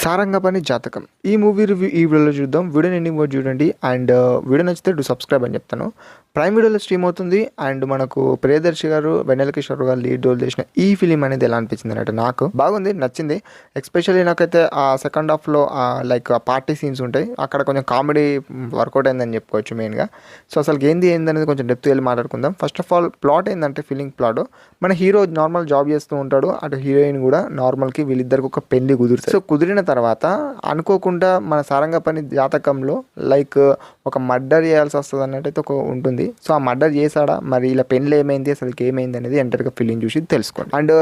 సారంగపాణి జాతకం ఈ movie review ఈ వీడియోలో చూద్దాం. వీడియోని ఎండింగ్ వరకు చూడండి. అండ్ వీడియో నచ్చితే సబ్స్క్రైబ్ అని చెప్తాను. ప్రైమ్ వీడియోలో స్ట్రీమ్ అవుతుంది. అండ్ మనకు ప్రియదర్శి గారు, వెన్నెల కిషోర్ గారు లీడ్ రోల్ చేసిన ఈ ఫిలిం అనేది ఎలా అనిపించింది అంటే నాకు బాగుంది, నచ్చింది. ఎస్పెషల్లీ నాకైతే ఆ సెకండ్ హాఫ్లో లైక్ పార్టీ సీన్స్ ఉంటాయి, అక్కడ కొంచెం కామెడీ వర్కౌట్ అయిందని చెప్పుకోవచ్చు మెయిన్గా. సో అసలు ఏంది అనేది కొంచెం డెప్త్ వెళ్ళి మాట్లాడుకుందాం. ఫస్ట్ ఆఫ్ ఆల్ ప్లాట్ ఏంటంటే ఫీలింగ్ ప్లాట్, మన హీరో నార్మల్ జాబ్ చేస్తూ ఉంటాడు, అటు హీరోయిన్ కూడా నార్మల్కి వీళ్ళిద్దరికి ఒక పెళ్లి కుదురుతుంది. సో కుదిరిన తర్వాత అనుకోకుండా మన సారంగపాణి జాతకంలో లైక్ ఒక మర్డర్ చేయాల్సి వస్తుంది అన్నట్టయితే ఒక ఉంటుంది. సో ఆ మర్డర్ చేశాడా, మరి ఇలా పెళ్ళి ఏమైంది, అసలు ఏమైంది అనేది ఎంటర్గా ఫిలిం చూసి తెలుసుకోండి. అండ్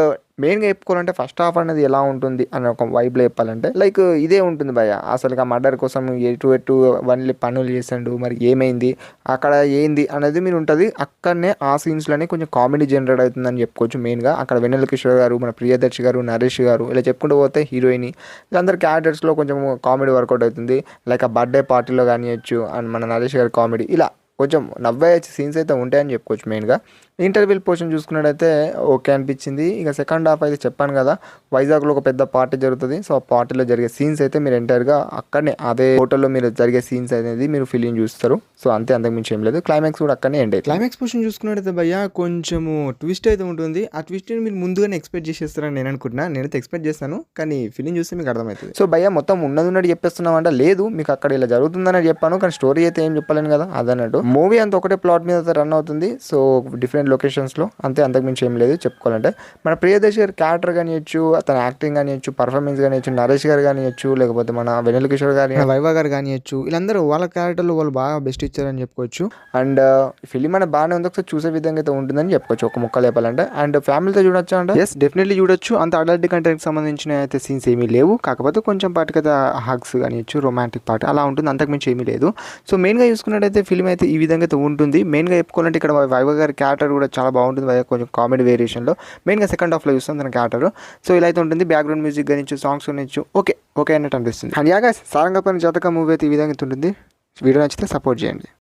మెయిన్గా చెప్పుకోవాలంటే ఫస్ట్ హాఫ్ అనేది ఎలా ఉంటుంది అని ఒక వైబ్లో చెప్పాలంటే లైక్ ఇదే ఉంటుంది భయ. అసలు ఆ మర్డర్ కోసం ఎటు వన్లీ పనులు చేసాడు, మరి ఏమైంది అక్కడ ఏంది అనేది మీరు ఉంటుంది. అక్కడనే ఆ సీన్స్లోనే కొంచెం కామెడీ జనరేట్ అవుతుందని చెప్పుకోవచ్చు. మెయిన్గా అక్కడ వెన్నెల కిషోర్ గారు, మన ప్రియదర్శి గారు, నరేష్ గారు ఇలా చెప్పుకుంటూ పోతే హీరోయిన్ వీళ్ళందరూ క్యారెక్టర్స్లో కొంచెం కామెడీ వర్కౌట్ అవుతుంది. లైక్ ఆ బర్త్డే పార్టీలో కానివ్వచ్చు, అండ్ మన నరేష్ గారి కామెడీ ఇలా కొంచెం నవ్వే సీన్స్ అయితే ఉంటాయని చెప్పుకోవచ్చు. మెయిన్గా ఇంటర్వెల్ పోర్షన్ చూసుకున్నట్టయితే ఓకే అనిపించింది. ఇక సెకండ్ హాఫ్ అయితే చెప్పాను కదా, వైజాగ్లో ఒక పెద్ద పార్టీ జరుగుతుంది. సో ఆ పార్టీలో జరిగే సీన్స్ అయితే మీరు ఎంటైర్గా అక్కడనే అదే హోటల్లో మీరు జరిగే సీన్స్ అనేది మీరు ఫిలిం చూస్తారు. సో అంతకుమించి ఏం లేదు. క్లైమాక్స్ కూడా అక్కడనే ఎండ్ అయ్యింది. క్లైమాక్స్ పోర్షన్ చూసుకున్నట్టయితే భయ్య కొంచెము ట్విస్ట్ అయితే ఉంటుంది. ఆ ట్విస్ట్ని మీరు ముందుగానే ఎక్స్పెక్ట్ చేసేస్తారని నేను అనుకుంటున్నా. నేనైతే ఎక్స్పెక్ట్ చేస్తాను, కానీ ఫిలిం చూస్తే మీకు అర్థమవుతుంది. సో భయ్య మొత్తం ఉన్నది చెప్పేస్తున్నాం అంటే లేదు, మీకు అక్కడ ఇలా జరుగుతుందని చెప్పాను, కానీ స్టోరీ అయితే ఏం చెప్పలేను కదా అదన్నట్టు. మూవీ అంతా ఒకటే ప్లాట్ మీద రన్ అవుతుంది. సో డిఫరెంట్ లొకేషన్స్లో అంతకుమించి ఏం లేదు చెప్పుకోవాలంటే. మన ప్రియదర్శి గారి క్యారెక్టర్ కానివ్వచ్చు, అతని యాక్టింగ్ కానివ్వచ్చు, పర్ఫార్మెన్స్ కానివ్వచ్చు, నరేష్ గారు కానివ్వచ్చు, లేకపోతే మన వెన్నెల కిషోర్ గారి వైవా గారు కానివ్వచ్చు, వీళ్ళందరూ వాళ్ళ క్యారెక్టర్లు వాళ్ళు బాగా బెస్ట్ ఇచ్చారని చెప్పుకోవచ్చు. అండ్ ఫిలిం అనేది బాగానే ఉంది, ఒకసారి చూసే విధంగా అయితే ఉంటుందని చెప్పుకోవచ్చు ఒక ముక్క చెప్పాలంటే. అండ్ ఫ్యామిలీతో చూడొచ్చు అంటే ఎస్ డెఫినెట్లీ చూడొచ్చు. అంత అడల్ట్ కంటెంట్కి సంబంధించిన అయితే సీన్స్ ఏమీ లేవు, కాకపోతే కొంచెం పాటికైతే హగ్స్ కానివ్వచ్చు, రొమాంటిక్ పార్ట్ అలా ఉంటుంది, అంతకుమించి ఏమీ లేదు. సో మెయిన్గా చూసుకున్నట్టయితే ఫిలిం అయితే ఈ విధంగా అయితే ఉంటుంది. మెయిన్గా చెప్పుకోవాలంటే ఇక్కడ వైవా గారి క్యారెక్టర్ కూడా చాలా బాగుంటుంది, కొంచెం కామెడీ వేరియేషన్లో. మెయిన్గా సెకండ్ హాఫ్లో చూస్తాం తన క్యారెక్టర్. సో ఇలా అయితే ఉంటుంది. బ్యాక్గ్రౌండ్ మ్యూజిక్ కానిచ్చు, సాంగ్స్ కానిచ్చు ఓకే అన్నట్టు అనిపిస్తుంది. అండ్ యాగా సారంగపాణి జాతక మూవీ అయితే ఈ విధంగా ఉంటుంది. వీడియో నచ్చితే సపోర్ట్ చేయండి.